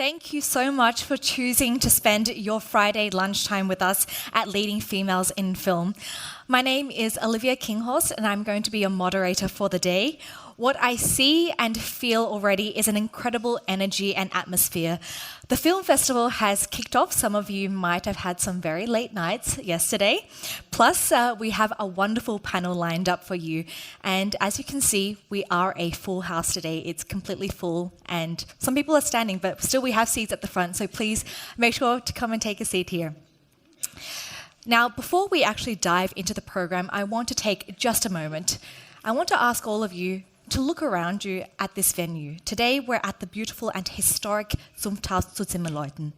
Thank you so much for choosing to spend your Friday lunchtime with us at Leading Females in Film. My name is Olivia Kinghorst and I'm going to be your moderator for the day. What I see and feel already is an incredible energy and atmosphere. The film festival has kicked off. Some of you might have had some very late nights yesterday. Plus, we have a wonderful panel lined up for you. And as you can see, we are a full house today. It's completely full and some people are standing, but still we have seats at the front. So please make sure to come and take a seat here. Now, before we actually dive into the program, I want to take just a moment. I want to ask all of you to look around you at this venue. Today, we're at the beautiful and historic Zunfthaus zu Zimmerleuten.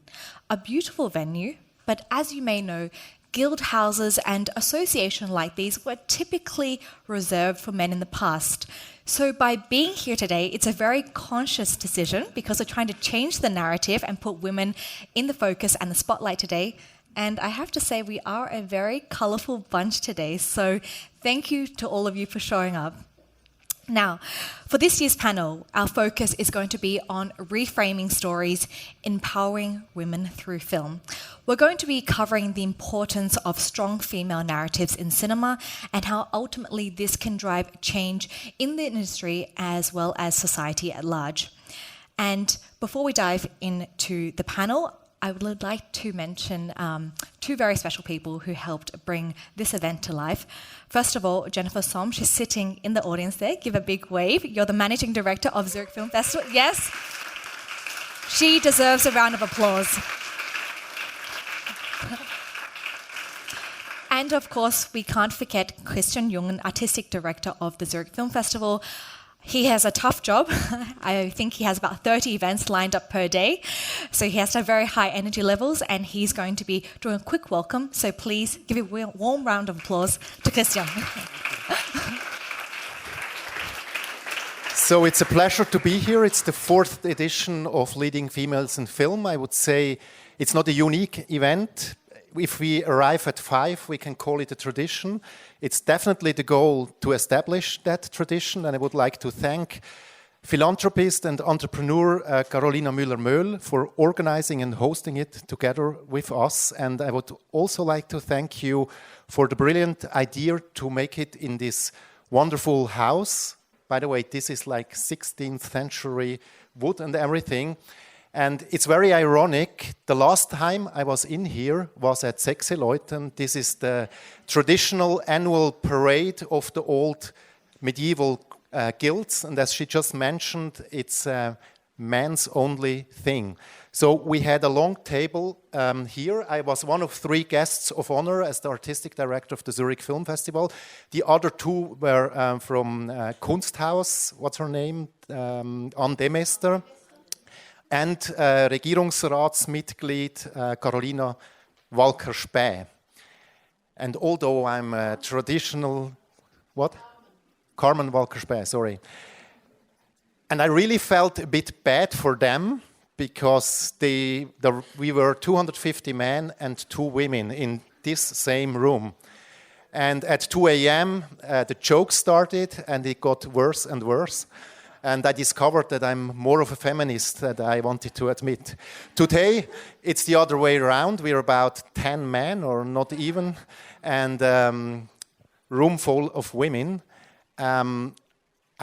A beautiful venue, but as you may know, guild houses and associations like these were typically reserved for men in the past. So by being here today, it's a very conscious decision because we're trying to change the narrative and put women in the focus and the spotlight today. And I have to say, we are a very colourful bunch today. So thank you to all of you for showing up. Now, for this year's panel, our focus is going to be on reframing stories, empowering women through film. We're going to be covering the importance of strong female narratives in cinema and how ultimately this can drive change in the industry as well as society at large. And before we dive into the panel, I would like to mention two very special people who helped bring this event to life. First of all, Jennifer Somm, she's sitting in the audience there. Give a big wave. You're the Managing Director of Zurich Film Festival. Yes? She deserves a round of applause. And of course, we can't forget Christian Jungen, Artistic Director of the Zurich Film Festival. He has a tough job. I think he has about 30 events lined up per day. So he has to have very high energy levels and he's going to be doing a quick welcome. So please give a warm round of applause to Christian. So it's a pleasure to be here. It's the 4th edition of Leading Females in Film. I would say it's not a unique event. If we arrive at 5, we can call it a tradition. It's definitely the goal to establish that tradition, and I would like to thank philanthropist and entrepreneur Carolina Müller-Möhl for organizing and hosting it together with us. And I would also like to thank you for the brilliant idea to make it in this wonderful house. By the way, this is like 16th century wood and everything. And it's very ironic, the last time I was in here was at Sechseleuten. This is the traditional annual parade of the old medieval guilds. And as she just mentioned, it's a man's only thing. So we had a long table here. I was one of 3 guests of honor as the artistic director of the Zurich Film Festival. The other 2 were from Kunsthaus, what's her name? Ann Demester. And Regierungsratsmitglied Carolina Walker-Späh. And although I'm a traditional, what? Carmen Walker-Späh, sorry. And I really felt a bit bad for them because we were 250 men and 2 women in this same room. And at 2 a.m. The jokes started and it got worse and worse. And I discovered that I'm more of a feminist than I wanted to admit. Today, it's the other way around. We're about 10 men, or not even, and room full of women. I'm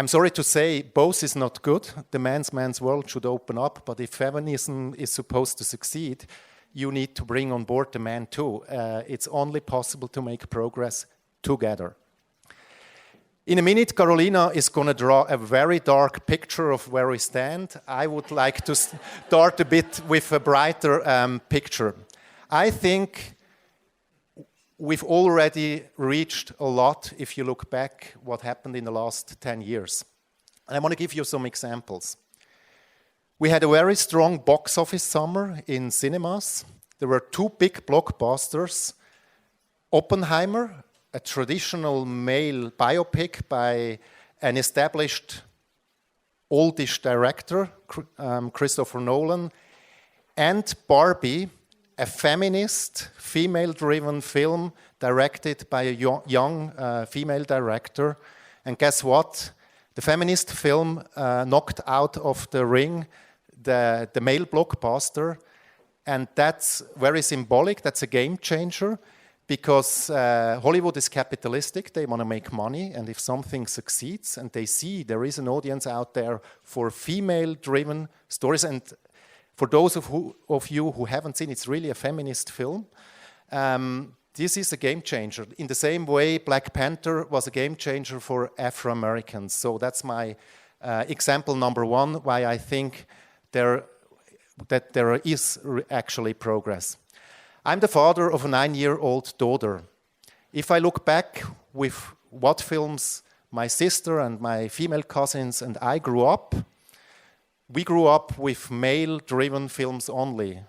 sorry to say, both is not good. The man's world should open up, but if feminism is supposed to succeed, you need to bring on board the man too. It's only possible to make progress together. In a minute, Carolina is going to draw a very dark picture of where we stand. I would like to start a bit with a brighter picture. I think we've already reached a lot if you look back what happened in the last 10 years. And I want to give you some examples. We had a very strong box office summer in cinemas. There were 2 big blockbusters. Oppenheimer, a traditional male biopic by an established oldish director, Christopher Nolan, and Barbie, a feminist, female-driven film directed by a young female director. And guess what? The feminist film knocked out of the ring the male blockbuster, and that's very symbolic. That's a game changer, because Hollywood is capitalistic. They want to make money, and if something succeeds and they see there is an audience out there for female-driven stories, and for those of you who haven't seen, it's really a feminist film. This is a game changer. In the same way, Black Panther was a game changer for Afro-Americans. So that's my example number one, why I think there is actually progress. I'm the father of a 9-year-old daughter. If I look back with what films my sister and my female cousins and I grew up, we grew up with male-driven films only.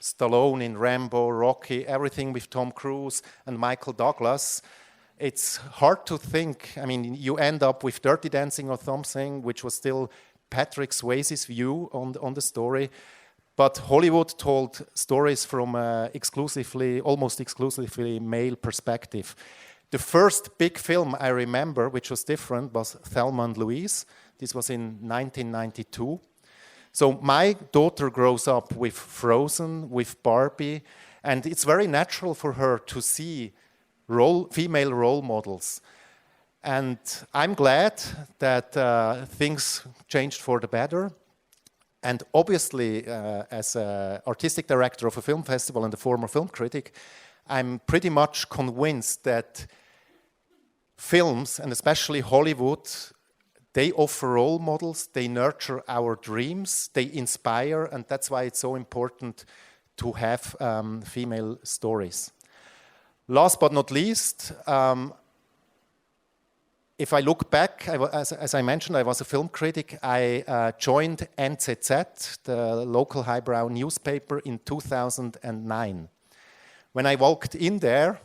Stallone in Rambo, Rocky, everything with Tom Cruise and Michael Douglas. It's hard to think. I mean, you end up with Dirty Dancing or something, which was still Patrick Swayze's view on the story. But Hollywood told stories from almost exclusively male perspective. The first big film I remember, which was different, was Thelma and Louise. This was in 1992. So my daughter grows up with Frozen, with Barbie, and it's very natural for her to see female role models. And I'm glad that things changed for the better. And obviously, as an artistic director of a film festival and a former film critic, I'm pretty much convinced that films, and especially Hollywood, they offer role models, they nurture our dreams, they inspire, and that's why it's so important to have female stories. Last but not least, if I look back, as I mentioned, I was a film critic. I joined NZZ, the local highbrow newspaper, in 2009. When I walked in there,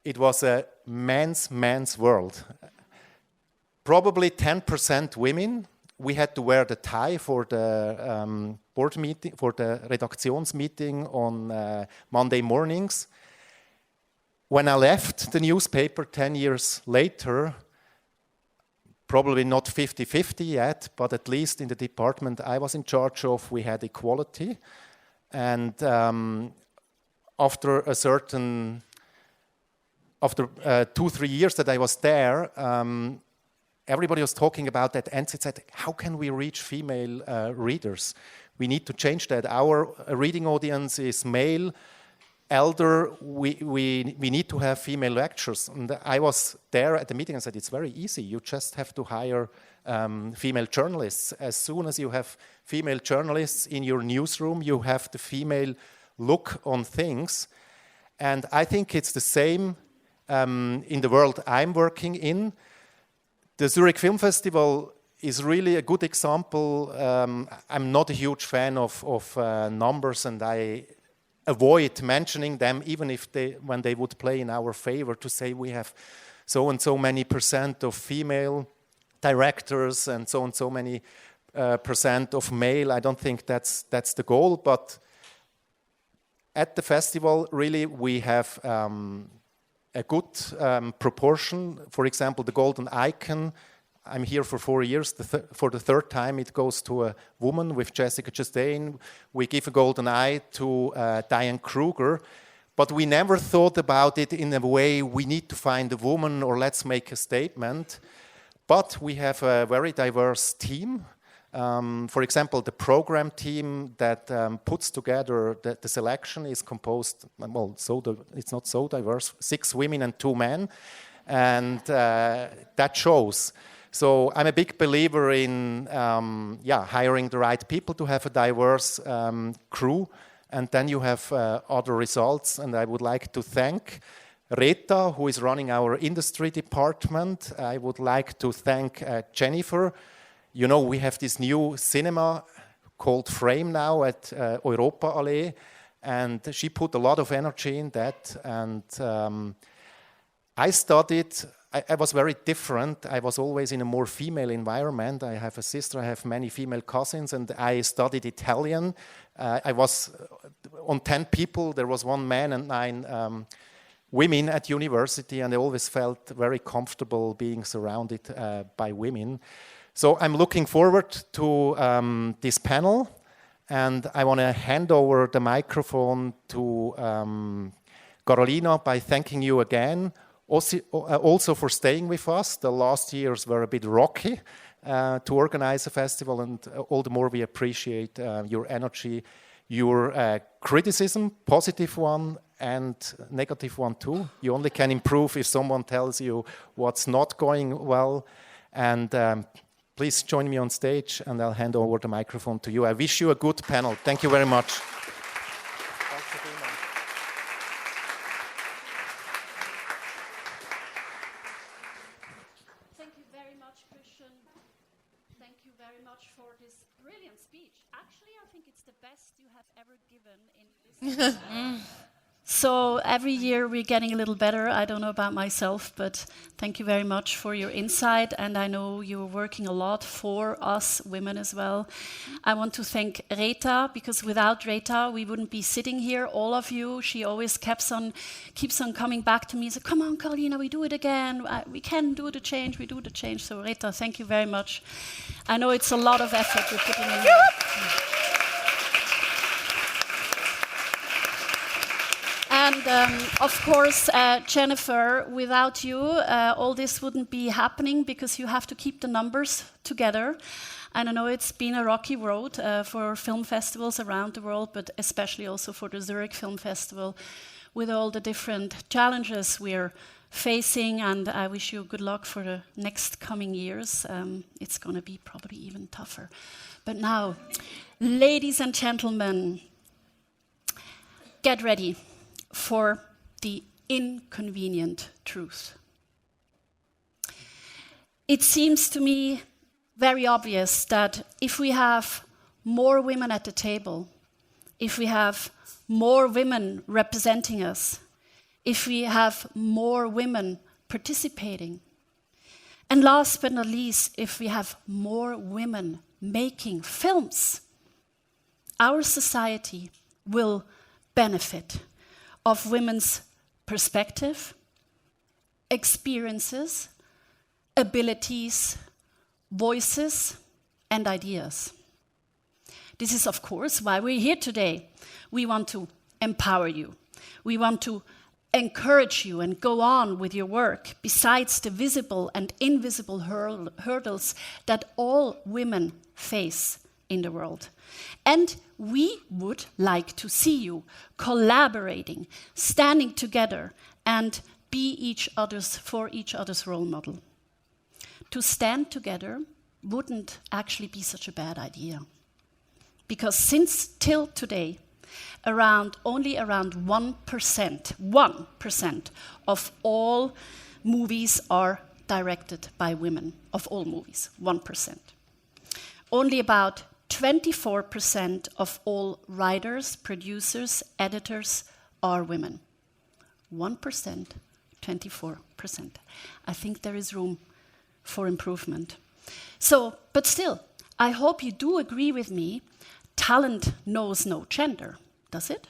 it was a man's world. Probably 10% women. We had to wear the tie for the board meeting, for the redaktionsmeeting on Monday mornings. When I left the newspaper 10 years later, probably not 50-50 yet, but at least in the department I was in charge of, we had equality. And after 2-3 years that I was there, everybody was talking about that, and said, how can we reach female readers? We need to change that. Our reading audience is male, elder, we need to have female lecturers. And I was there at the meeting and said, it's very easy. You just have to hire female journalists. As soon as you have female journalists in your newsroom, you have the female look on things. And I think it's the same in the world I'm working in. The Zurich Film Festival is really a good example. I'm not a huge fan of numbers, and I avoid mentioning them, even if when they would play in our favor, to say we have so and so many % of female directors and so many % of male. I don't think that's the goal, but at the festival, really, we have a good proportion. For example, the Golden Icon, I'm here for 4 years. For the third time, it goes to a woman with Jessica Chastain. We give a golden eye to Diane Kruger. But we never thought about it in a way, we need to find a woman or let's make a statement. But we have a very diverse team. For example, the program team that puts together the selection is composed, well, it's not so diverse, 6 women and 2 men. And that shows. So I'm a big believer in hiring the right people to have a diverse crew, and then you have other results. And I would like to thank Rita, who is running our industry department. I would like to thank Jennifer. You know, we have this new cinema called Frame now at Europa Allee, and she put a lot of energy in that. And I studied. I was very different. I was always in a more female environment. I have a sister, I have many female cousins, and I studied Italian. I was on 10 people, there was 1 man and 9 women at university, and I always felt very comfortable being surrounded by women. So I'm looking forward to this panel, and I want to hand over the microphone to Carolina by thanking you again, also for staying with us. The last years were a bit rocky to organize a festival, and all the more we appreciate your energy, your criticism, positive one and negative one too. You only can improve if someone tells you what's not going well. And please join me on stage, and I'll hand over the microphone to you. I wish you a good panel. Thank you very much. Thank you very much, Christian. Thank you very much for this brilliant speech. Actually, I think it's the best you have ever given in this. So every year we're getting a little better. I don't know about myself, but thank you very much for your insight. And I know you're working a lot for us women as well. I want to thank Rita, because without Rita, we wouldn't be sitting here, all of you. She always keeps on coming back to me and says, come on, Carolina, we do it again. We can do the change, we do the change. So Rita, thank you very much. I know it's a lot of effort you're putting in here. And of course, Jennifer, without you, all this wouldn't be happening, because you have to keep the numbers together. And I know it's been a rocky road for film festivals around the world, but especially also for the Zurich Film Festival, with all the different challenges we're facing. And I wish you good luck for the next coming years. It's going to be probably even tougher. But now, ladies and gentlemen, get ready for the inconvenient truth. It seems to me very obvious that if we have more women at the table, if we have more women representing us, if we have more women participating, and last but not least, if we have more women making films, our society will benefit of women's perspective, experiences, abilities, voices, and ideas. This is, of course, why we're here today. We want to empower you. We want to encourage you and go on with your work, besides the visible and invisible hurdles that all women face in the world. And we would like to see you collaborating, standing together, and be for each other's role model. To stand together wouldn't actually be such a bad idea. Because till today, only around 1% of all movies are directed by women, of all movies, 1%. Only about 24% of all writers, producers, editors are women. 1%, 24%. I think there is room for improvement. But still, I hope you do agree with me, talent knows no gender, does it?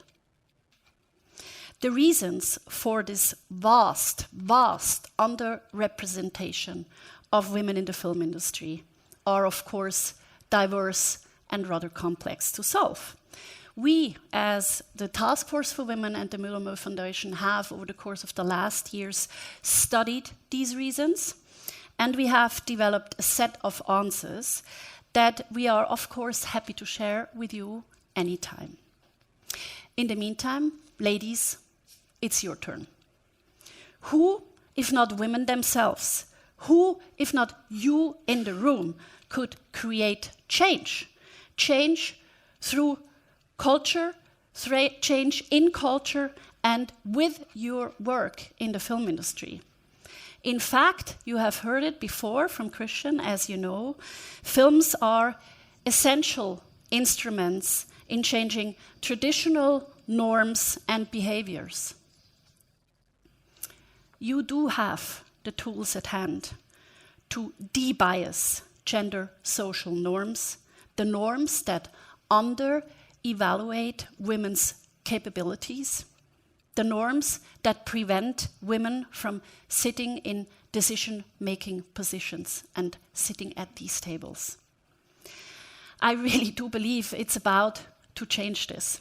The reasons for this vast underrepresentation of women in the film industry are, of course, diverse and rather complex to solve. We, as the Task Force for Women and the Müller-Möhl Foundation, have, over the course of the last years, studied these reasons, and we have developed a set of answers that we are, of course, happy to share with you anytime. In the meantime, ladies, it's your turn. Who, if not women themselves, who, if not you in the room, could create change? Change through culture, change in culture, and with your work in the film industry. In fact, you have heard it before from Christian, as you know, films are essential instruments in changing traditional norms and behaviors. You do have the tools at hand to de-bias gender social norms, the norms that under-evaluate women's capabilities, the norms that prevent women from sitting in decision-making positions and sitting at these tables. I really do believe it's about to change this.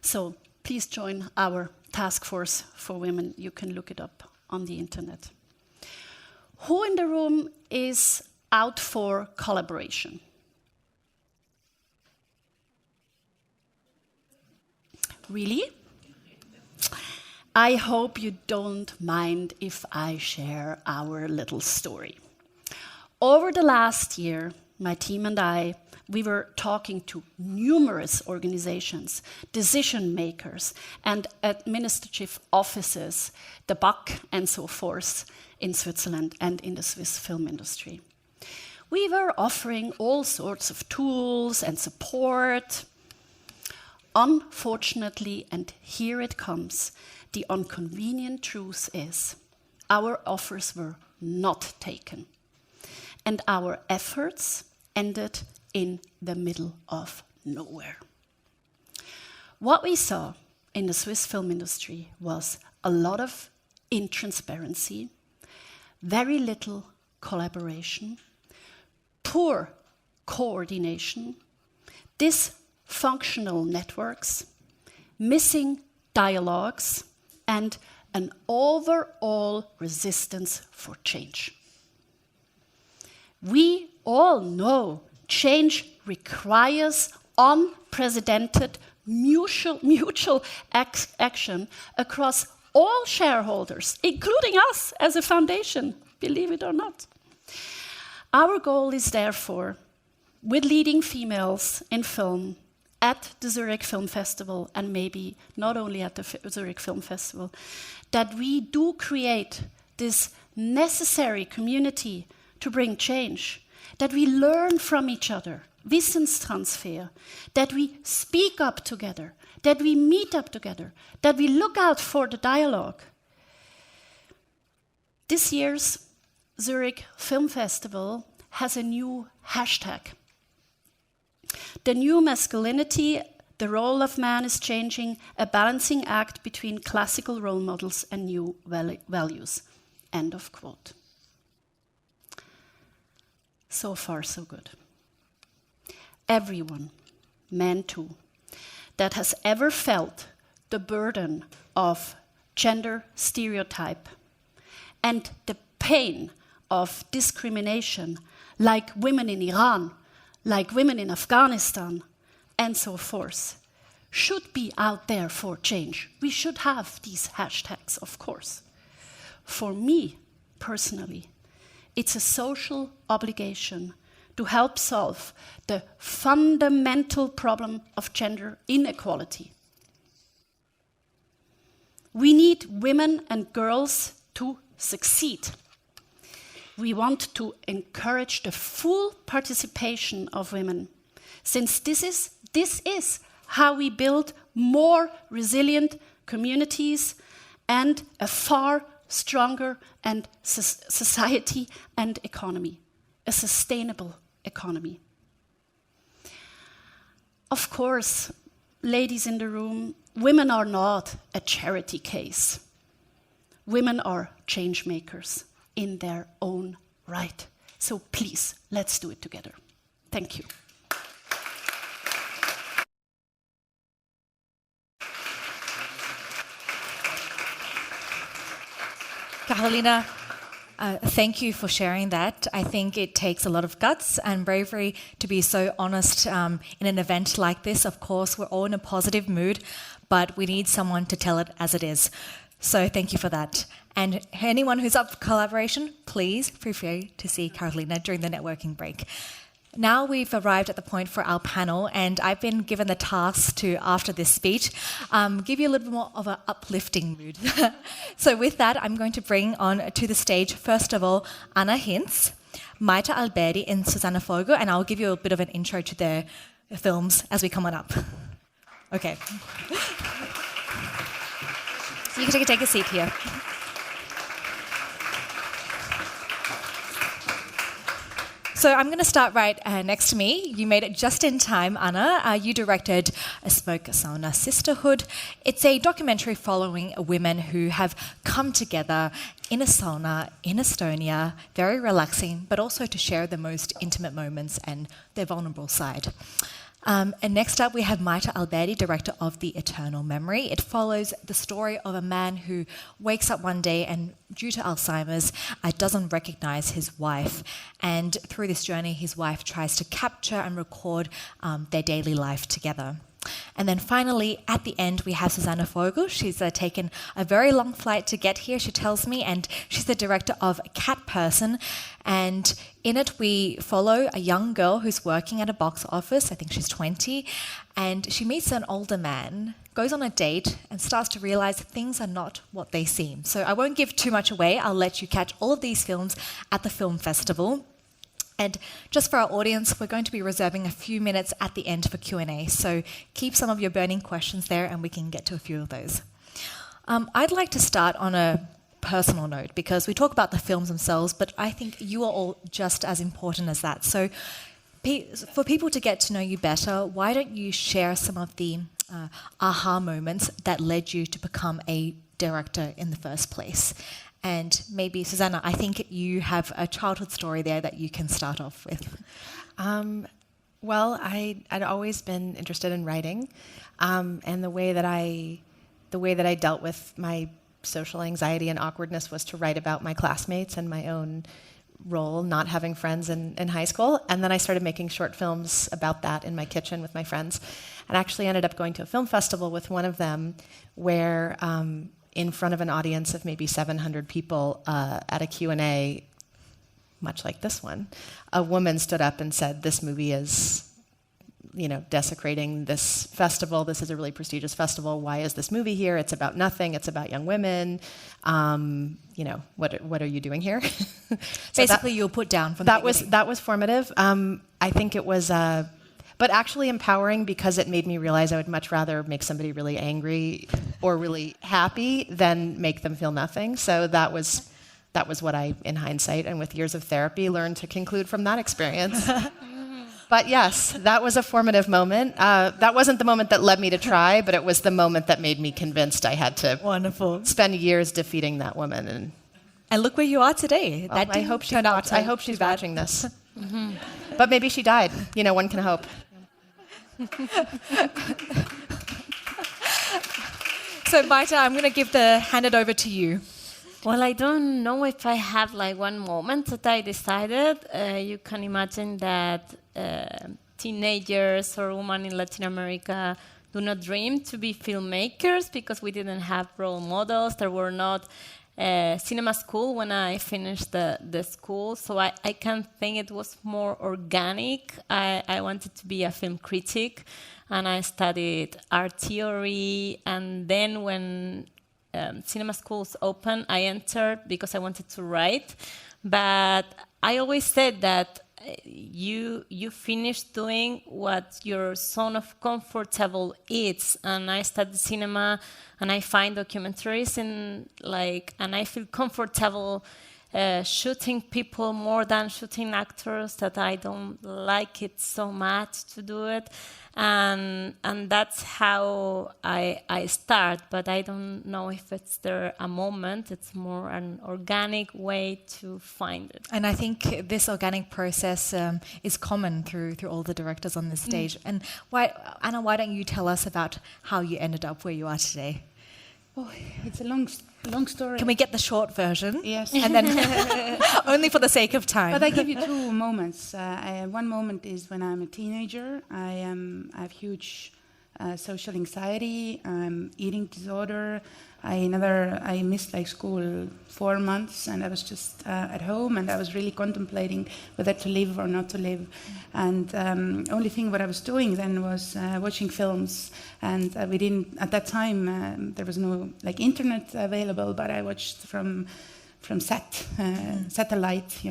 So please join our task force for women. You can look it up on the internet. Who in the room is out for collaboration? Really? I hope you don't mind if I share our little story. Over the last year, my team and I, we were talking to numerous organizations, decision makers, and administrative offices, the BAC and so forth, in Switzerland and in the Swiss film industry. We were offering all sorts of tools and support. Unfortunately, and here it comes, the inconvenient truth is our offers were not taken, and our efforts ended in the middle of nowhere. What we saw in the Swiss film industry was a lot of intransparency, very little collaboration, poor coordination, dysfunctional networks, missing dialogues, and an overall resistance for change. We all know change requires unprecedented mutual action across all shareholders, including us as a foundation, believe it or not. Our goal is therefore, with leading females in film at the Zurich Film Festival, and maybe not only at the Zurich Film Festival, that we do create this necessary community to bring change, that we learn from each other, Wissenstransfer, that we speak up together, that we meet up together, that we look out for the dialogue. This year's Zurich Film Festival has a new hashtag. The new masculinity, the role of man is changing, a balancing act between classical role models and new values. End of quote. So far, so good. Everyone, men too, that has ever felt the burden of gender stereotype and the pain of discrimination, like women in Iran, like women in Afghanistan, and so forth, should be out there for change. We should have these hashtags, of course. For me, personally, it's a social obligation to help solve the fundamental problem of gender inequality. We need women and girls to succeed. We want to encourage the full participation of women, since this is how we build more resilient communities and a far stronger and society and economy, a sustainable economy. Of course, ladies in the room, women are not a charity case. Women are change makers in their own right. So please, let's do it together. Thank you. Carolina, thank you for sharing that. I think it takes a lot of guts and bravery to be so honest in an event like this. Of course, we're all in a positive mood, but we need someone to tell it as it is. So thank you for that. And anyone who's up for collaboration, please feel free to see Carolina during the networking break. Now we've arrived at the point for our panel, and I've been given the task to, after this speech, give you a little bit more of an uplifting mood. So with that, I'm going to bring on to the stage, first of all, Anna Hinz, Maite Alberdi and Susanne Vogel, and I'll give you a bit of an intro to their films as we come on up. Okay. So you can take a seat here. So I'm going to start right next to me. You made it just in time, Anna. You directed A Smoke Sauna Sisterhood. It's a documentary following women who have come together in a sauna in Estonia, very relaxing, but also to share the most intimate moments and their vulnerable side. And next up, we have Maita Alberti, director of The Eternal Memory. It follows the story of a man who wakes up one day and, due to Alzheimer's, doesn't recognize his wife. And through this journey, his wife tries to capture and record their daily life together. And then finally, at the end, we have Susanne Vogel. She's taken a very long flight to get here, she tells me, and she's the director of Cat Person. And in it, we follow a young girl who's working at a box office. I think she's 20. And she meets an older man, goes on a date, and starts to realize things are not what they seem. So I won't give too much away. I'll let you catch all of these films at the film festival. And just for our audience, we're going to be reserving a few minutes at the end for Q&A. So keep some of your burning questions there and we can get to a few of those. I'd like to start on a personal note because we talk about the films themselves, but I think you are all just as important as that. So for people to get to know you better, why don't you share some of the aha moments that led you to become a director in the first place? And maybe, Susanna, I think you have a childhood story there that you can start off with. Well, I'd always been interested in writing, and the way that I dealt with my social anxiety and awkwardness was to write about my classmates and my own role not having friends in high school. And then I started making short films about that in my kitchen with my friends, and actually ended up going to a film festival with one of them where in front of an audience of maybe 700 people at a Q&A, much like this one, a woman stood up and said, this movie is, desecrating this festival. This is a really prestigious festival. Why is this movie here? It's about nothing. It's about young women. What are you doing here? So basically, you were put down from the beginning. That was formative. I think it was... but actually empowering because it made me realize I would much rather make somebody really angry or really happy than make them feel nothing. So that was what I, in hindsight and with years of therapy, learned to conclude from that experience. But yes, that was a formative moment. That wasn't the moment that led me to try, but it was the moment that made me convinced I had to spend years defeating that woman. And look where you are today. Well, I hope she's watching this. Mm-hmm. But maybe she died. One can hope. So, Maita, I'm going to hand it over to you. Well, I don't know if I have one moment that I decided. You can imagine that teenagers or women in Latin America do not dream to be filmmakers because we didn't have role models. There were not cinema school when I finished the school, so I can think it was more organic. I wanted to be a film critic, and I studied art theory, and then when cinema schools opened, I entered because I wanted to write. But I always said that you finish doing what your zone of comfortable is, and I studied cinema, and I find documentaries and I feel comfortable shooting people more than shooting actors, that I don't like it so much to do it. And that's how I start, but I don't know if it's there a moment. It's more an organic way to find it. And I think this organic process is common through all the directors on this stage. And Anna, why don't you tell us about how you ended up where you are today? Oh, it's a long story. Can we get the short version? Yes. And then only for the sake of time. But I give you two moments. One moment is when I'm a teenager. I have huge social anxiety, eating disorder. I missed school 4 months, and I was just at home, and I was really contemplating whether to live or not to live. And only thing what I was doing then was watching films. And we didn't at that time. There was no internet available, but I watched from satellite,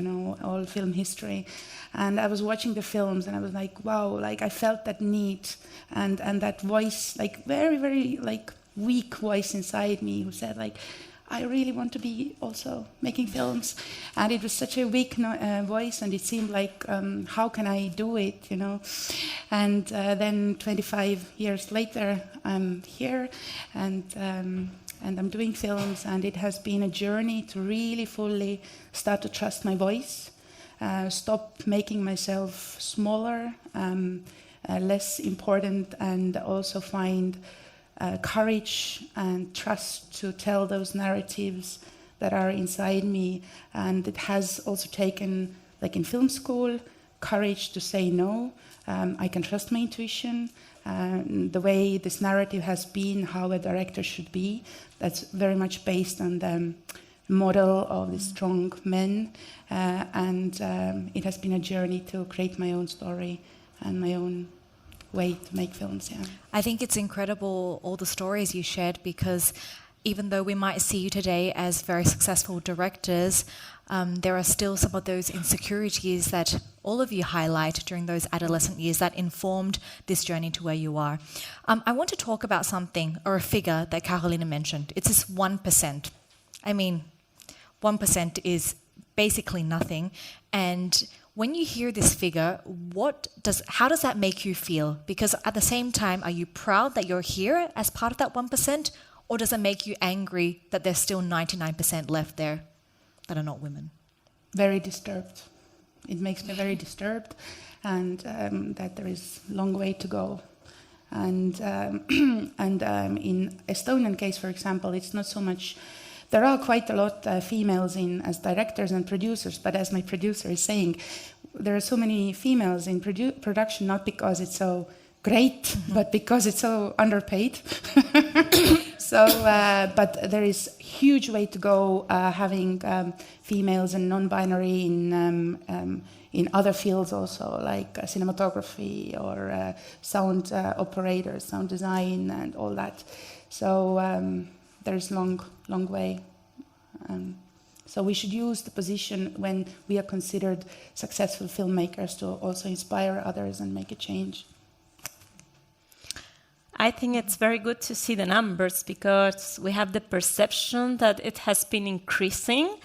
all film history. And I was watching the films, and I was like, wow, I felt that need and that voice, very, very, weak voice inside me who said, I really want to be also making films. And it was such a weak voice, and it seemed like, how can I do it, you know? And then 25 years later, I'm here, and I'm doing films, and it has been a journey to really fully start to trust my voice, stop making myself smaller, less important, and also find courage and trust to tell those narratives that are inside me. And it has also taken, like in film school, courage to say no. I can trust my intuition. The way this narrative has been, how a director should be, that's very much based on the model of the strong men. And it has been a journey to create my own story and my own way to make films. Yeah. I think it's incredible, all the stories you shared, because even though we might see you today as very successful directors, there are still some of those insecurities that all of you highlight during those adolescent years that informed this journey to where you are. I want to talk about something, or a figure that Carolina mentioned. It's this 1%. I mean, 1% is basically nothing. And when you hear this figure, how does that make you feel? Because at the same time, are you proud that you're here as part of that 1%? Or does it make you angry that there's still 99% left there that are not women? Very disturbed. It makes me very disturbed, and that there is a long way to go. And in Estonian case, for example, it's not so much. There are quite a lot of females as directors and producers, but as my producer is saying, there are so many females in production, not because it's so great, but because it's so underpaid. So, but there is huge way to go having females and non-binary in other fields also, like cinematography or sound operators, sound design, and all that. So there's long way. So we should use the position when we are considered successful filmmakers to also inspire others and make a change. I think it's very good to see the numbers, because we have the perception that it has been increasing,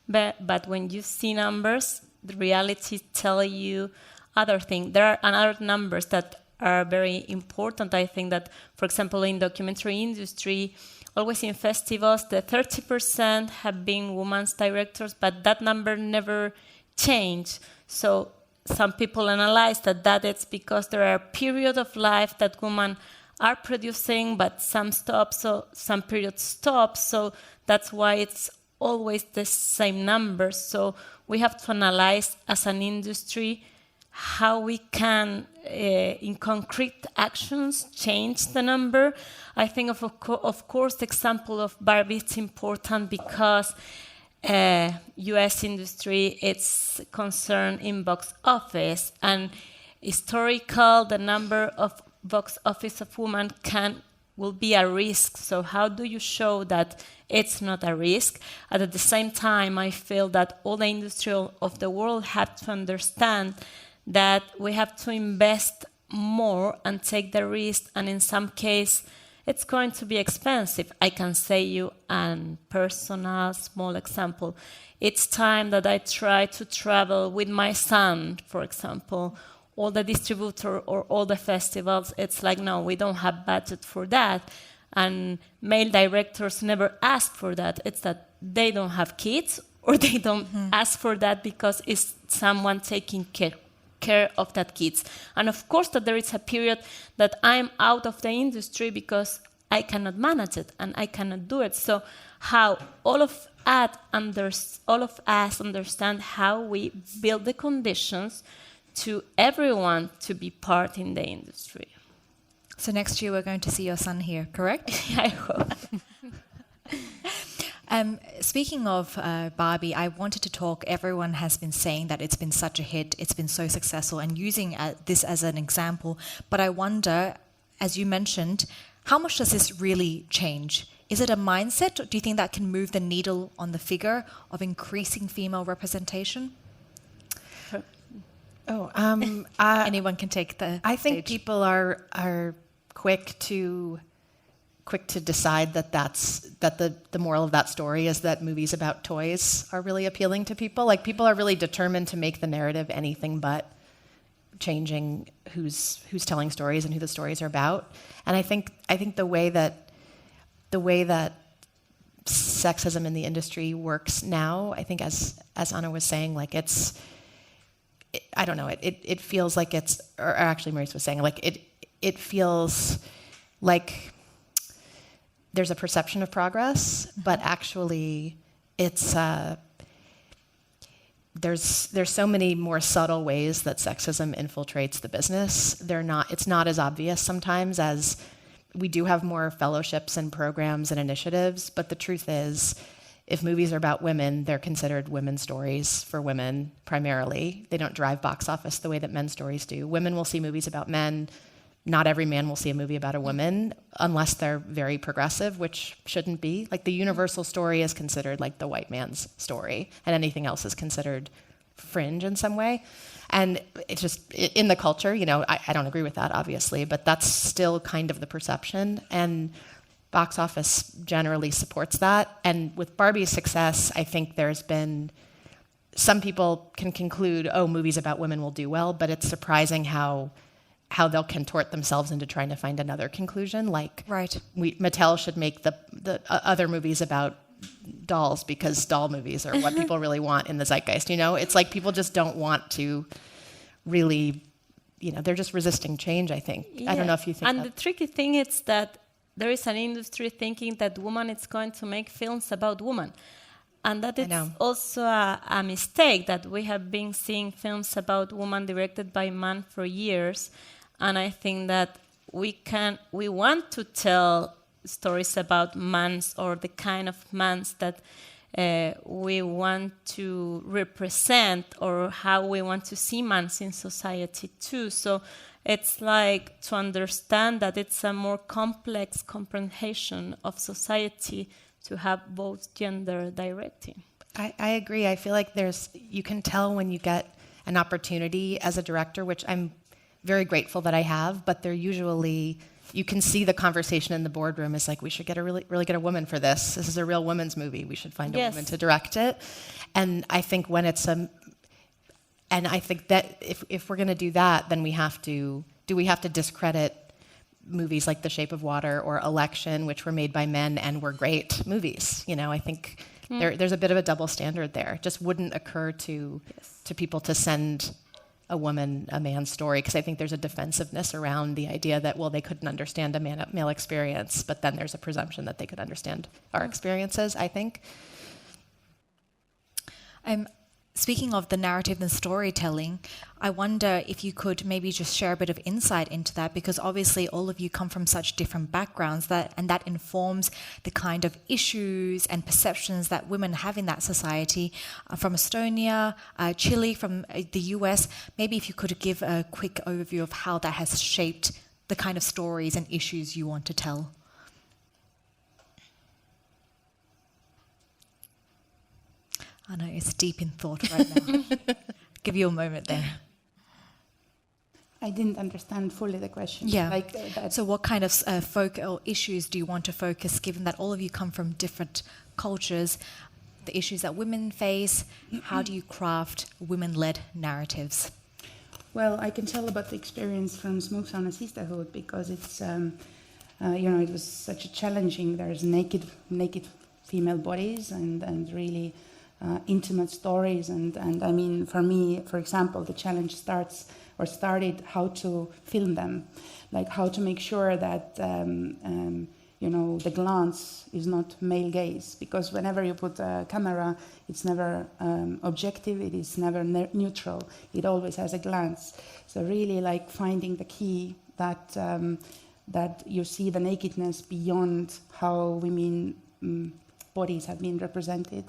but when you see numbers, the reality tell you other things. There are other numbers that are very important. I think that, for example, in documentary industry, always in festivals, the 30% have been women's directors, but that number never changed. So some people analyze that it's because there are periods of life that women are producing, but some stop, so some periods stop. So that's why it's always the same numbers. So we have to analyze as an industry how we can, in concrete actions, change the number. I think, of course, the example of Barbie is important because U.S. industry, it's concerned in box office, and historical, the number of box office of women will be a risk. So how do you show that it's not a risk? And at the same time, I feel that all the industry of the world have to understand that we have to invest more and take the risk, and in some case, it's going to be expensive. I can say you a personal, small example. It's time that I try to travel with my son, for example, all the distributor or all the festivals, it's like, no, we don't have budget for that. And male directors never ask for that. It's that they don't have kids, or they don't ask for that because it's someone taking care of that kids. And of course that there is a period that I'm out of the industry because I cannot manage it and I cannot do it. So how all of us understand how we build the conditions to everyone to be part in the industry. So next year we're going to see your son here, correct? I hope. Speaking of Barbie, I wanted to talk, everyone has been saying that it's been such a hit, it's been so successful, and using this as an example. But I wonder, as you mentioned, how much does this really change? Is it a mindset, or do you think that can move the needle on the figure of increasing female representation? Anyone can take the I think stage. people are quick quick to decide that the moral of that story is that movies about toys are really appealing to people. Like, people are really determined to make the narrative anything but changing who's telling stories and who the stories are about. And I think the way that sexism in the industry works now, I think as Anna was saying, like, I don't know, it feels like it's, or actually Maurice was saying, like, it feels like there's a perception of progress, but actually it's there's so many more subtle ways that sexism infiltrates the business. It's not as obvious sometimes as we do have more fellowships and programs and initiatives, but the truth is, if movies are about women, they're considered women's stories for women primarily. They don't drive box office the way that men's stories do. Women will see movies about men. Not every man will see a movie about a woman unless they're very progressive, which shouldn't be. Like, the universal story is considered like the white man's story, and anything else is considered fringe in some way. And it's just, in the culture, I don't agree with that, obviously, but that's still kind of the perception. And box office generally supports that. And with Barbie's success, I think there's been, some people can conclude, oh, movies about women will do well, but it's surprising how they'll contort themselves into trying to find another conclusion. Like, right. Mattel should make the other movies about dolls because doll movies are what people really want in the zeitgeist. It's like people just don't want to really, they're just resisting change, I think. Yeah. I don't know if you think And the tricky thing is that there is an industry thinking that woman is going to make films about women. And that is also a mistake, that we have been seeing films about women directed by men for years. And I think that we want to tell stories about men, or the kind of men that we want to represent, or how we want to see men in society too. So it's like to understand that it's a more complex comprehension of society to have both gender directing. I agree. I feel like you can tell when you get an opportunity as a director, which I'm very grateful that I have, but they're usually, you can see the conversation in the boardroom is like, we should really get a woman for this. This is a real women's movie. We should find a woman to direct it. And I think when it's and I think that if we're going to do that, then we have to discredit movies like The Shape of Water or Election, which were made by men and were great movies. I think there's a bit of a double standard there. It just wouldn't occur to people to send a woman a man's story, because I think there's a defensiveness around the idea that, well, they couldn't understand a male experience, but then there's a presumption that they could understand our experiences, I think. Speaking of the narrative and storytelling, I wonder if you could maybe just share a bit of insight into that, because obviously all of you come from such different backgrounds, that informs the kind of issues and perceptions that women have in that society, from Estonia, Chile, from the US. Maybe if you could give a quick overview of how that has shaped the kind of stories and issues you want to tell. I know, it's deep in thought right now. Give you a moment there. I didn't understand fully the question. Yeah. So what kind of or issues do you want to focus, given that all of you come from different cultures, the issues that women face? How do you craft women-led narratives? Well, I can tell about the experience from Smoke Sauna Sisterhood, because it's, it was such a challenging, there's naked female bodies and really intimate stories, and I mean, for me, for example, the challenge started how to film them, like how to make sure that the glance is not male gaze, because whenever you put a camera, it's never objective, it is never neutral, it always has a glance. So really, like, finding the key that that you see the nakedness beyond how women bodies have been represented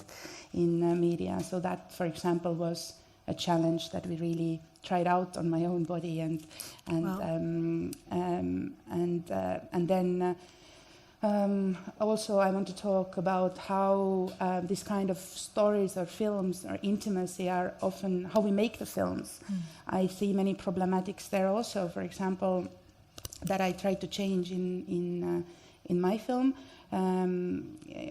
in media. So that, for example, was a challenge that we really tried out on my own body, and then also I want to talk about how this kind of stories or films or intimacy are often how we make the films. I see many problematics there also. For example, that I tried to change in in my film.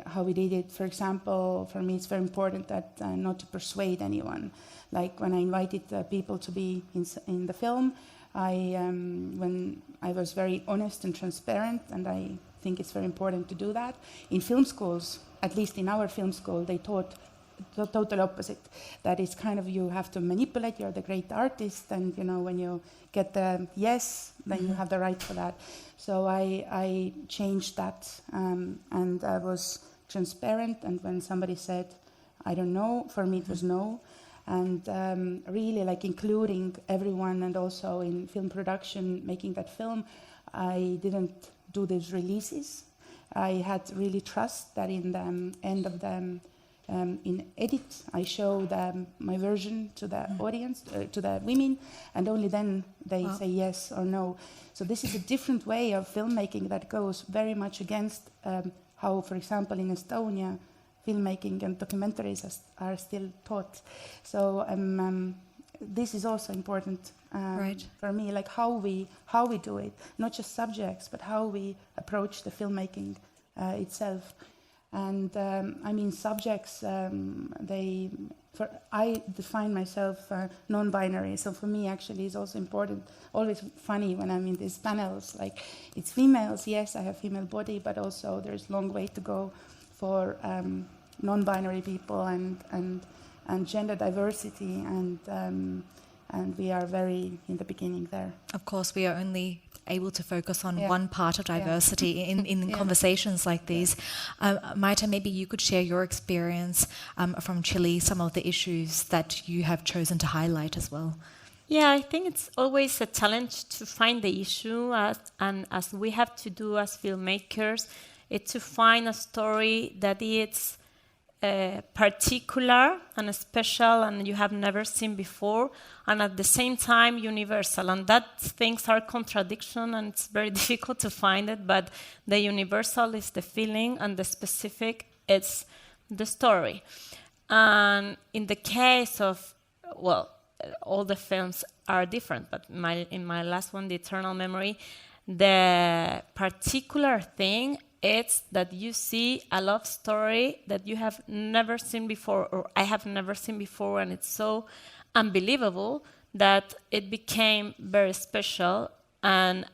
How we did it, for example, for me it's very important that not to persuade anyone. Like when I invited people to be in the film, when I was very honest and transparent, and I think it's very important to do that. In film schools, at least in our film school, they taught the total opposite. That is kind of you have to manipulate, you're the great artist, and when you get the yes, then you have the right for that. So I changed that, and I was transparent, and when somebody said, I don't know, for me it was no. And really like including everyone, and also in film production, making that film, I didn't do these releases. I had really trust that in the end of the in edit, I show my version to the audience, to the women, and only then they say yes or no. So this is a different way of filmmaking that goes very much against how, for example, in Estonia, filmmaking and documentaries are still taught. So this is also important for me, like how we do it, not just subjects, but how we approach the filmmaking itself. And I mean, subjects, I define myself non-binary, so for me actually it's also important, always funny when I'm in these panels, like it's females, yes, I have female body, but also there's a long way to go for non-binary people and gender diversity, and we are very in the beginning there. Of course, we are only able to focus on one part of diversity in conversations like these. Maita, maybe you could share your experience from Chile, some of the issues that you have chosen to highlight as well. Yeah, I think it's always a challenge to find the issue, and as we have to do as filmmakers, it's to find a story that is particular and special and you have never seen before, and at the same time universal. And that things are contradiction, and it's very difficult to find it, but the universal is the feeling and the specific is the story. And in the case of, well, all the films are different, but in my last one, The Eternal Memory, the particular thing it's that you see a love story that you have never seen before, or I have never seen before, and it's so unbelievable that it became very special. And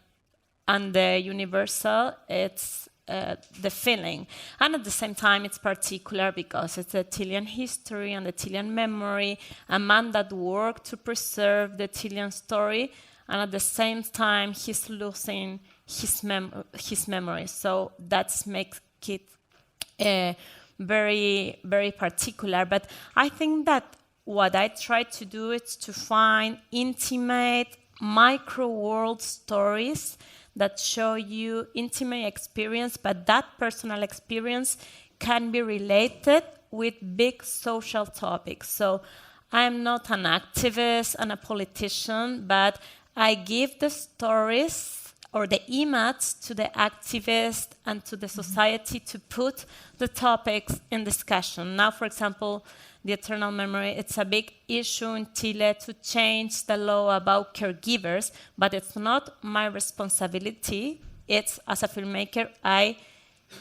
the universal, it's the feeling. And at the same time, it's particular because it's the Chilean history and the Chilean memory, a man that worked to preserve the Chilean story, and at the same time, he's losing his memory. So that makes it very, very particular. But I think that what I try to do is to find intimate, micro-world stories that show you intimate experience, but that personal experience can be related with big social topics. So I'm not an activist and a politician, but I give the stories or the image to the activist and to the society to put the topics in discussion. Now, for example, the Eternal Memory, it's a big issue in Chile to change the law about caregivers, but it's not my responsibility. It's, as a filmmaker, I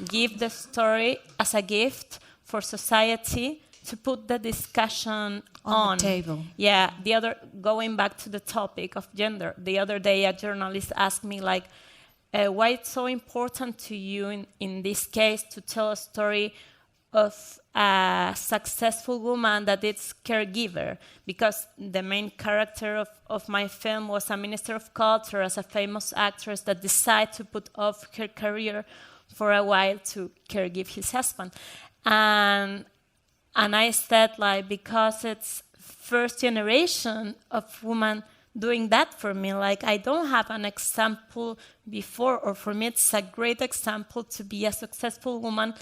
give the story as a gift for society to put the discussion on the table. Yeah, going back to the topic of gender, the other day a journalist asked me, like, why it's so important to you in this case to tell a story of a successful woman that is caregiver, because the main character of my film was a minister of culture, as a famous actress that decided to put off her career for a while to caregive his husband. And I said, like, because it's first generation of women doing that for me, like, I don't have an example before, or for me it's a great example to be a successful woman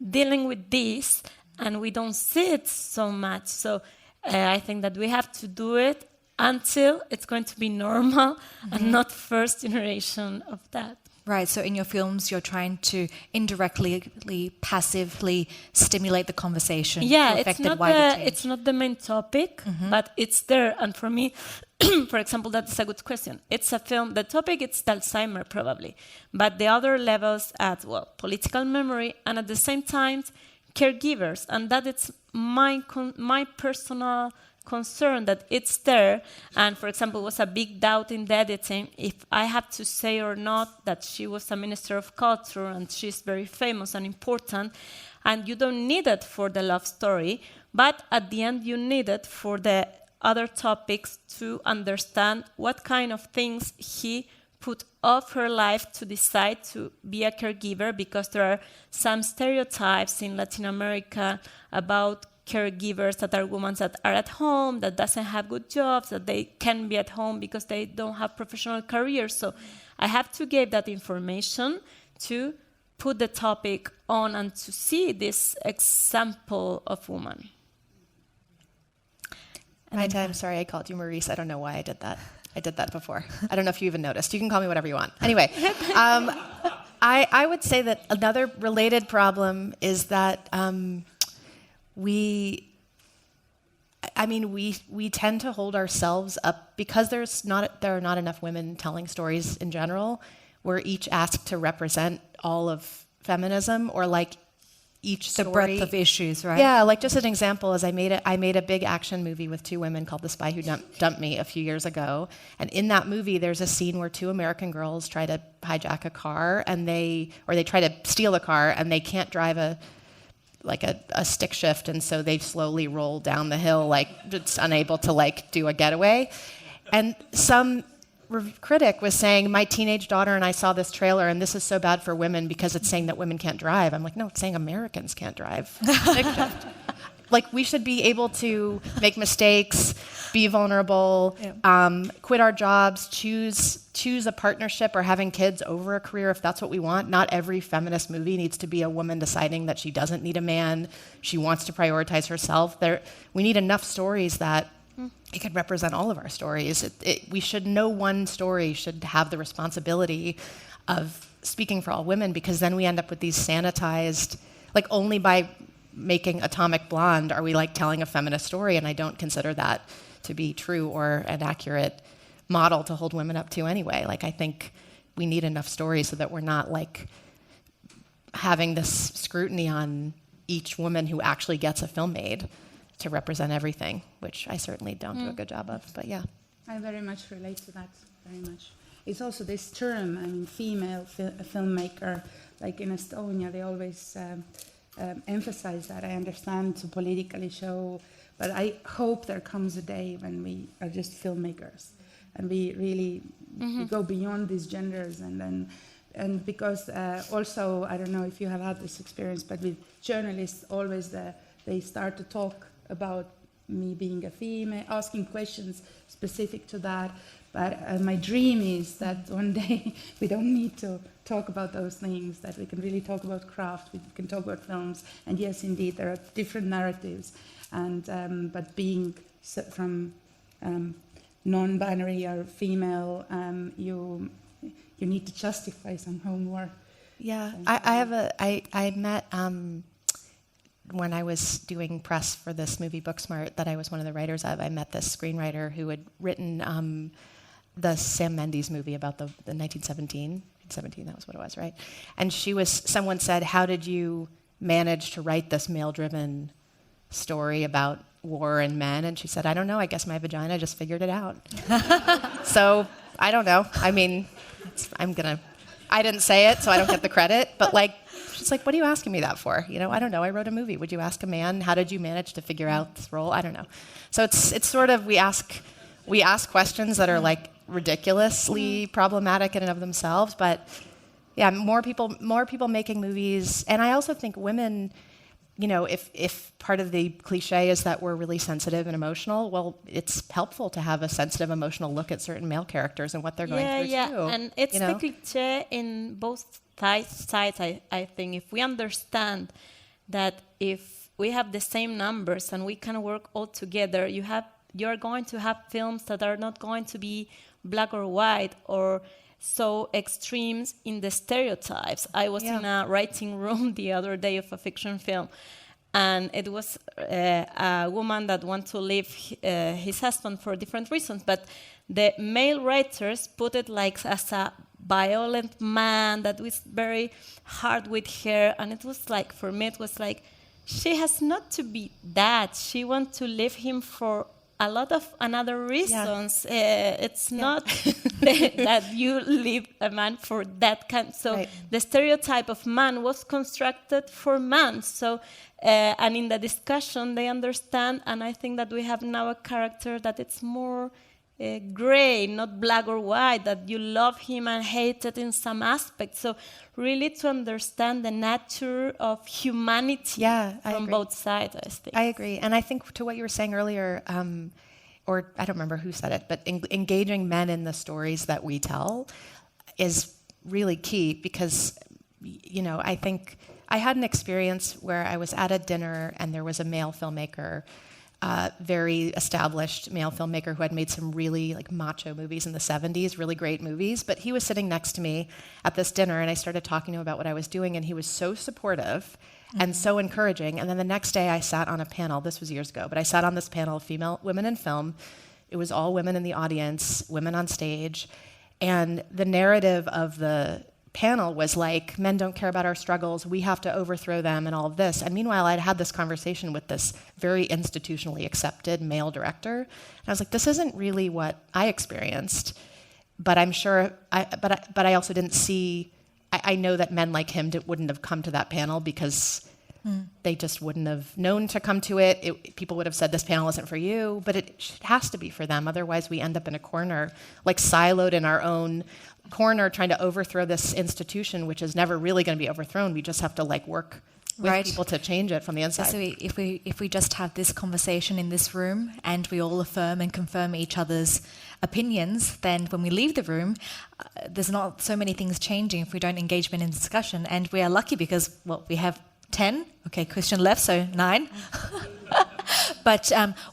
dealing with this, and we don't see it so much. So I think that we have to do it until it's going to be normal and not first generation of that. Right, so in your films, you're trying to indirectly, passively stimulate the conversation. Yeah, to it's affect not wider change. it's not the main topic, but it's there. And for me, for example, that's a good question. It's a film, the topic is Alzheimer probably, but the other levels at, well, political memory, and at the same time, caregivers, and that it's my personal concern that it's there. And for example, it was a big doubt in the editing if I have to say or not that she was a minister of culture and she's very famous and important, and you don't need it for the love story, but at the end you need it for the other topics to understand what kind of things he put off her life to decide to be a caregiver, because there are some stereotypes in Latin America about caregivers that are women that are at home, that doesn't have good jobs, that they can be at home because they don't have professional careers. So I have to give that information to put the topic on and to see this example of woman. I'm sorry I called you Maurice. I don't know why I did that. I did that before. I don't know if you even noticed. You can call me whatever you want. Anyway, I would say that another related problem is that we tend to hold ourselves up because there are not enough women telling stories in general. We're each asked to represent all of feminism, or like each story. The breadth of issues, right? Yeah, like just an example is I made a big action movie with two women called The Spy Who Dumped Me a few years ago. And in that movie, there's a scene where two American girls try to hijack a car, and they try to steal a car, and they can't drive a stick shift, and so they slowly roll down the hill, like just unable to like do a getaway. And some critic was saying, my teenage daughter and I saw this trailer, and this is so bad for women because it's saying that women can't drive. I'm like, no, it's saying Americans can't drive. Like, we should be able to make mistakes, be vulnerable, quit our jobs, choose a partnership or having kids over a career if that's what we want. Not every feminist movie needs to be a woman deciding that she doesn't need a man, she wants to prioritize herself. We need enough stories that it could represent all of our stories. No one story should have the responsibility of speaking for all women, because then we end up with these sanitized, like only by making Atomic Blonde are we like telling a feminist story, and I don't consider that to be true or an accurate model to hold women up to anyway. Like, I think we need enough stories so that we're not like having this scrutiny on each woman who actually gets a film made to represent everything, which I certainly don't do a good job of, but yeah. I very much relate to that, very much. It's also this term, female filmmaker, like in Estonia, they always emphasize that. I understand to politically show, but I hope there comes a day when we are just filmmakers and we really we go beyond these genders, and because also, I don't know if you have had this experience, but with journalists, always they start to talk about me being a female, asking questions specific to that. But my dream is that one day we don't need to talk about those things, that we can really talk about craft, we can talk about films. And yes, indeed, there are different narratives. And but being from non-binary or female, you need to justify some homework. Yeah, I met when I was doing press for this movie Booksmart that I was one of the writers of. I met this screenwriter who had written the Sam Mendes movie about the 1917, that was what it was, right? And someone said, how did you manage to write this male-driven story about war and men? And she said, I don't know, I guess my vagina just figured it out. So, I don't know. I mean, I didn't say it, so I don't get the credit, but like, she's like, what are you asking me that for? I don't know, I wrote a movie. Would you ask a man, how did you manage to figure out this role? I don't know. So it's sort of, we ask questions that are like ridiculously problematic in and of themselves, but yeah, more people making movies. And I also think women, if part of the cliche is that we're really sensitive and emotional, well, it's helpful to have a sensitive, emotional look at certain male characters and what they're going through too. And it's the cliche in both sides, I think. If we understand that if we have the same numbers and we can work all together, you're going to have films that are not going to be black or white or so extremes in the stereotypes. I was in a writing room the other day of a fiction film, And it was a woman that wanted to leave his husband for different reasons, but the male writers put it like as a violent man that was very hard with her, and it was like, for me, it was like, she has not to be that. She wants to leave him for a lot of another reasons. It's not that you leave a man for that kind. So the stereotype of man was constructed for man. So, and in the discussion, they understand, and I think that we have now a character that it's more gray, not black or white, that you love him and hate it in some aspect. So really to understand the nature of humanity from both sides, I think. I agree. And I think to what you were saying earlier, or I don't remember who said it, but engaging men in the stories that we tell is really key because, you know, I think I had an experience where I was at a dinner and there was a male filmmaker, very established male filmmaker who had made some really like macho movies in the 70s, really great movies, but he was sitting next to me at this dinner and I started talking to him about what I was doing and he was so supportive and so encouraging. And then the next day I sat on a panel, this was years ago, but I sat on this panel of female women in film. It was all women in the audience, women on stage, and the narrative of the panel was like, men don't care about our struggles, we have to overthrow them and all of this. And meanwhile, I'd had this conversation with this very institutionally accepted male director. And I was like, this isn't really what I experienced, but I'm sure, but I also didn't see, I know that men like him wouldn't have come to that panel because they just wouldn't have known to come to it. People would have said, this panel isn't for you, but it has to be for them. Otherwise, we end up in a corner, like siloed in our own corner, trying to overthrow this institution, which is never really going to be overthrown. We just have to like work with people to change it from the inside. So if we just have this conversation in this room and we all affirm and confirm each other's opinions, then when we leave the room, there's not so many things changing if we don't engage men in discussion. And we are lucky because, well, we have 10. Okay, Christian left, so 9. But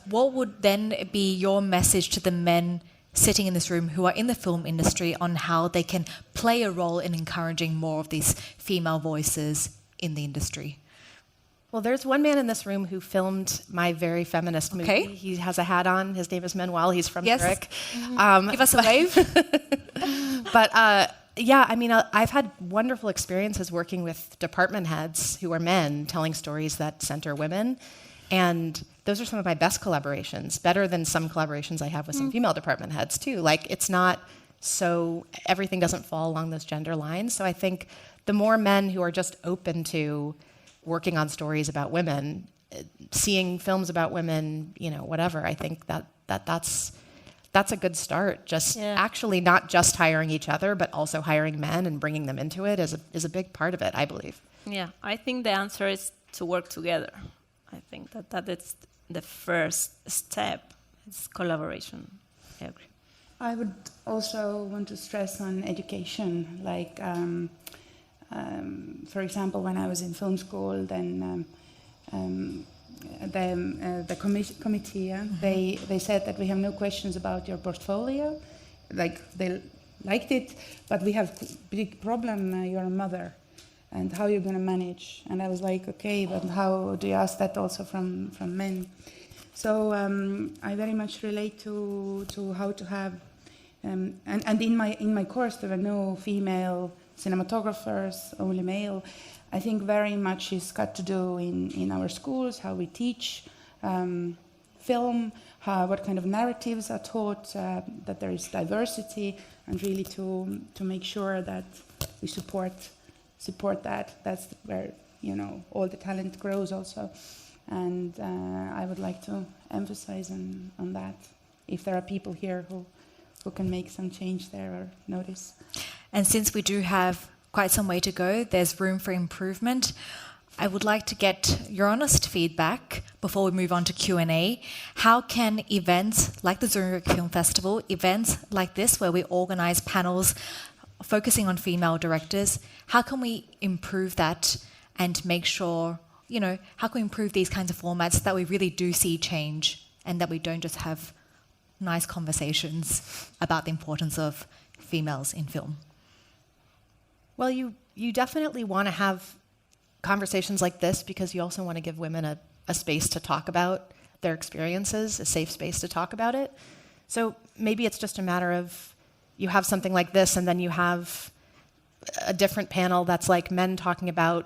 what would then be your message to the men sitting in this room who are in the film industry on how they can play a role in encouraging more of these female voices in the industry? Well, there's one man in this room who filmed my very feminist movie. Okay. He has a hat on. His name is Manuel. He's from Zurich. Give us a wave. But yeah, I mean, I've had wonderful experiences working with department heads who are men telling stories that center women. And those are some of my best collaborations, better than some collaborations I have with some female department heads too. Like, it's not so, everything doesn't fall along those gender lines. So I think the more men who are just open to working on stories about women, seeing films about women, you know, whatever, I think that's a good start. Just actually not just hiring each other, but also hiring men and bringing them into it is a big part of it, I believe. Yeah, I think the answer is to work together. I think that is the first step. It's collaboration. I agree. I would also want to stress on education. Like, for example, when I was in film school, then the committee, they said that we have no questions about your portfolio. Like, they liked it, but we have big problem, you're a mother, and how you're going to manage. And I was like, okay, but how do you ask that also from men? So I very much relate to how to have, and in my course there were no female cinematographers, only male. I think very much is got to do in our schools, how we teach film, what kind of narratives are taught, that there is diversity, and really to make sure that we support that. That's where, you know, all the talent grows also. And I would like to emphasize on that, if there are people here who can make some change there or notice. And since we do have quite some way to go, there's room for improvement. I would like to get your honest feedback before we move on to Q&A. How can events like the Zurich Film Festival, events like this where we organise panels focusing on female directors, how can we improve that and make sure, you know, how can we improve these kinds of formats that we really do see change and that we don't just have nice conversations about the importance of females in film? Well, you definitely want to have conversations like this because you also want to give women a space to talk about their experiences, a safe space to talk about it. So maybe it's just a matter of you have something like this and then you have a different panel that's like men talking about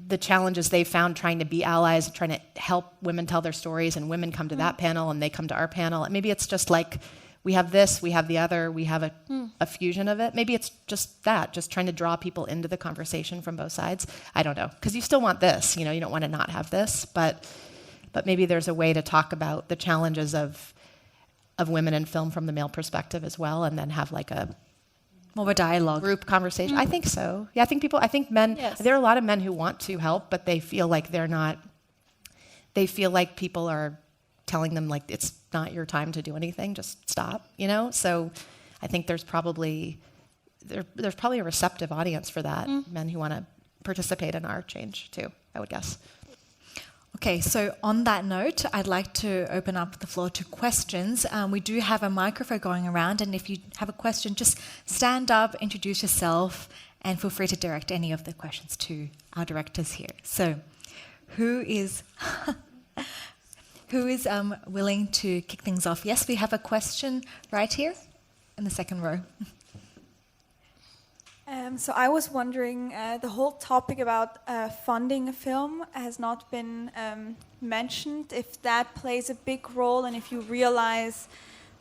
the challenges they found trying to be allies, trying to help women tell their stories, and women come to that panel and they come to our panel. Maybe it's just like we have this, we have the other, we have a fusion of it. Maybe it's just that, just trying to draw people into the conversation from both sides. I don't know, because you still want this, you don't want to not have this, but maybe there's a way to talk about the challenges of women in film from the male perspective as well, and then have like a more of a dialogue group conversation. I think so. Yeah, I think men, Yes. there are a lot of men who want to help, but they feel like they feel like people are telling them like it's not your time to do anything, just stop, So I think there's probably a receptive audience for that, men who want to participate in our change too, I would guess. Okay, so on that note, I'd like to open up the floor to questions. We do have a microphone going around, and if you have a question, just stand up, introduce yourself, and feel free to direct any of the questions to our directors here. So, who is willing to kick things off? Yes, we have a question right here in the second row. So I was wondering, the whole topic about funding a film has not been mentioned, if that plays a big role, and if you realize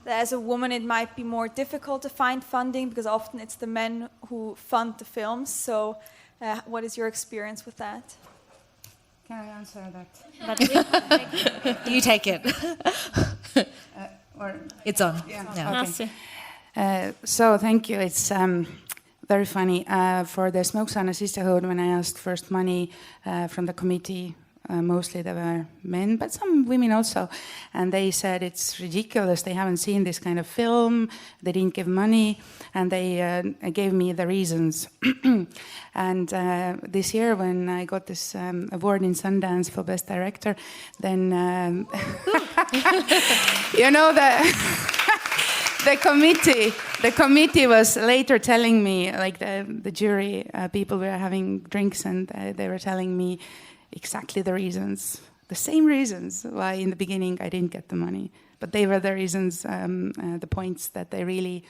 that as a woman it might be more difficult to find funding because often it's the men who fund the films. So what is your experience with that? Can I answer that? You take it. Or It's on. yeah. No. Okay. So thank you. It's very funny. For the Smoke Sauna Sisterhood, when I asked first money from the committee, mostly there were men, but some women also, and they said it's ridiculous. They haven't seen this kind of film. They didn't give money, and they gave me the reasons. And this year, when I got this award in Sundance for Best Director, then the committee was later telling me, like the jury people were having drinks, and they were telling me exactly the same reasons why in the beginning I didn't get the money. But they were the reasons, the points that they really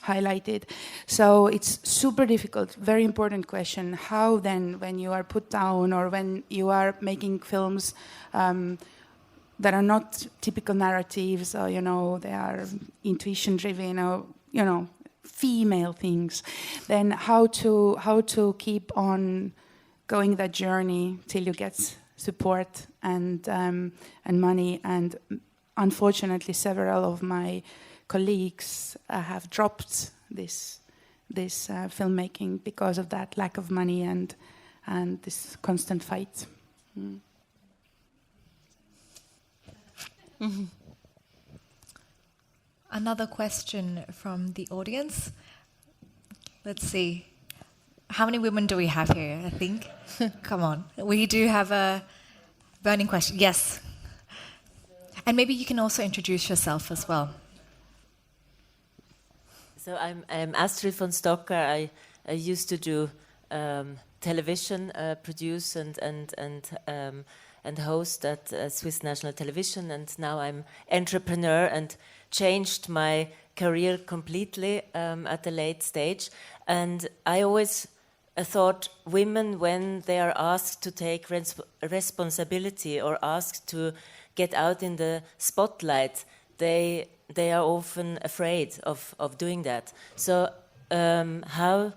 highlighted. So it's super difficult, very important question. How then, when you are put down or when you are making films that are not typical narratives, or they are intuition driven, or female things, then how to keep on going that journey till you get support and money. And unfortunately, several of my colleagues have dropped this filmmaking because of that lack of money and this constant fight. Mm-hmm. Another question from the audience. Let's see. How many women do we have here, I think? Come on. We do have a burning question. Yes. And maybe you can also introduce yourself as well. So I'm Astrid von Stocker. I used to do television, produce and host at Swiss National Television, and now I'm entrepreneur and changed my career completely at a late stage. And I always thought women, when they are asked to take responsibility or asked to get out in the spotlight, they are often afraid of doing that. So how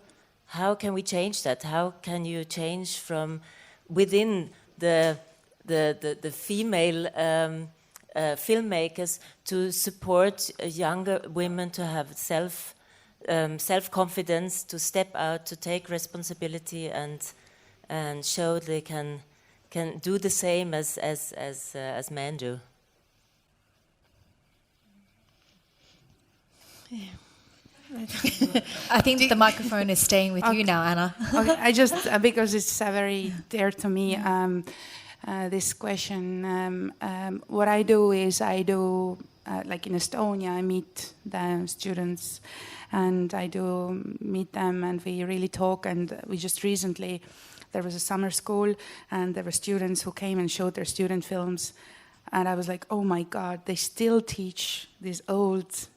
can we change that? How can you change from within the female filmmakers to support younger women to have self-confidence, to step out, to take responsibility, and show they can do the same as men do. Yeah. I think the microphone is staying with you now, Anna. Okay, I just because it's very dear to me. This question. What I do is like in Estonia, I meet the students, and I do meet them, and we really talk. And we just recently there was a summer school, and there were students who came and showed their student films. And I was like, oh my God, they still teach these old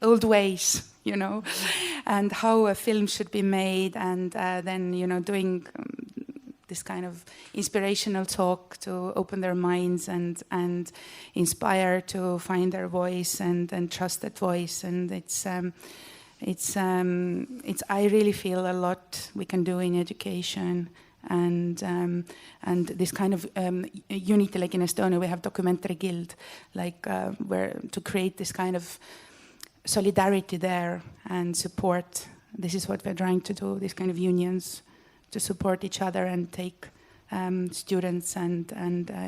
ways, you know, and how a film should be made, and then, you know, doing this kind of inspirational talk to open their minds and inspire to find their voice and trust that voice. And I really feel a lot we can do in education. And this kind of unity, like in Estonia, we have Documentary Guild, like where to create this kind of solidarity there and support. This is what we're trying to do, these kind of unions, to support each other and take students and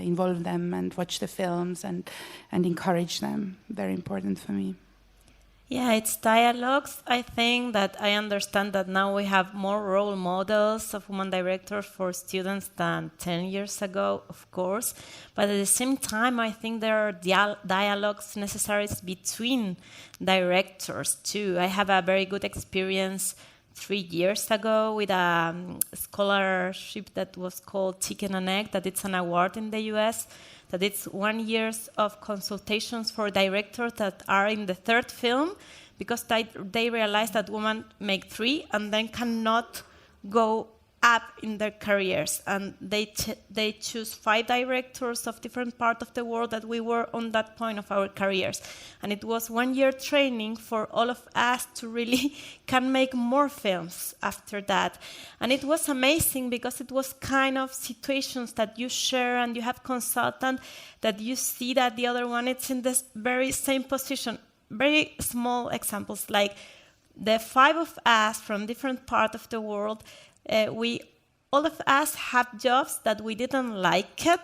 involve them and watch the films and encourage them. Very important for me. Yeah, it's dialogues. I think that I understand that now we have more role models of women directors for students than 10 years ago, of course. But at the same time, I think there are dialogues necessary between directors too. I have a very good experience 3 years ago with a scholarship that was called Chicken and Egg, that it's an award in the US, that it's 1 year of consultations for directors that are in the third film, because they realize that women make 3 and then cannot go up in their careers. And they choose 5 directors of different parts of the world that we were on that point of our careers. And it was 1 year training for all of us to really can make more films after that. And it was amazing because it was kind of situations that you share, and you have consultant that you see that the other one is in this very same position. Very small examples, like the 5 of us from different parts of the world, all of us have jobs that we didn't like it,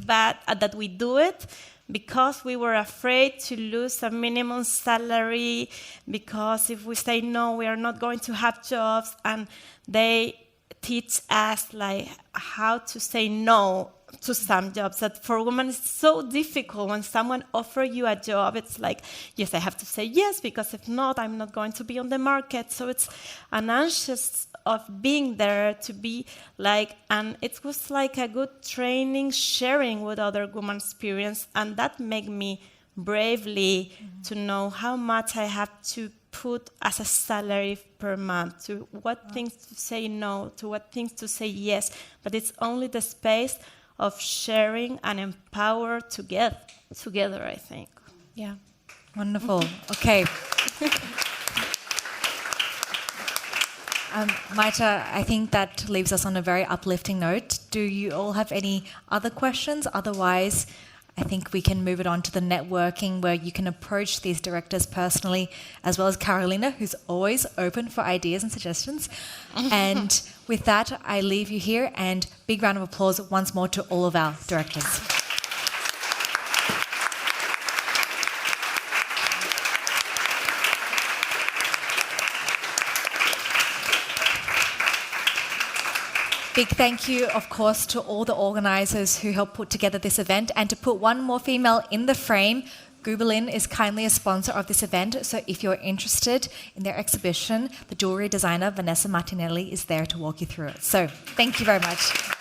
but that we do it because we were afraid to lose a minimum salary, because if we say no, we are not going to have jobs. And they teach us like how to say no to some jobs that for women is so difficult. When someone offers you a job, it's like, yes, I have to say yes, because if not, I'm not going to be on the market. So it's an anxious of being there to be like, and it was like a good training, sharing with other women's experience, and that made me bravely to know how much I have to put as a salary per month, to what things to say no, to what things to say yes. But it's only the space of sharing and empower together, I think. Yeah. Wonderful. Okay. Maita, I think that leaves us on a very uplifting note. Do you all have any other questions? Otherwise, I think we can move it on to the networking, where you can approach these directors personally, as well as Carolina, who's always open for ideas and suggestions. And with that, I leave you here, and big round of applause once more to all of our directors. Big thank you, of course, to all the organisers who helped put together this event. And to put one more female in the frame, Gübelin is kindly a sponsor of this event. So if you're interested in their exhibition, the jewellery designer, Vanessa Martinelli, is there to walk you through it. So thank you very much.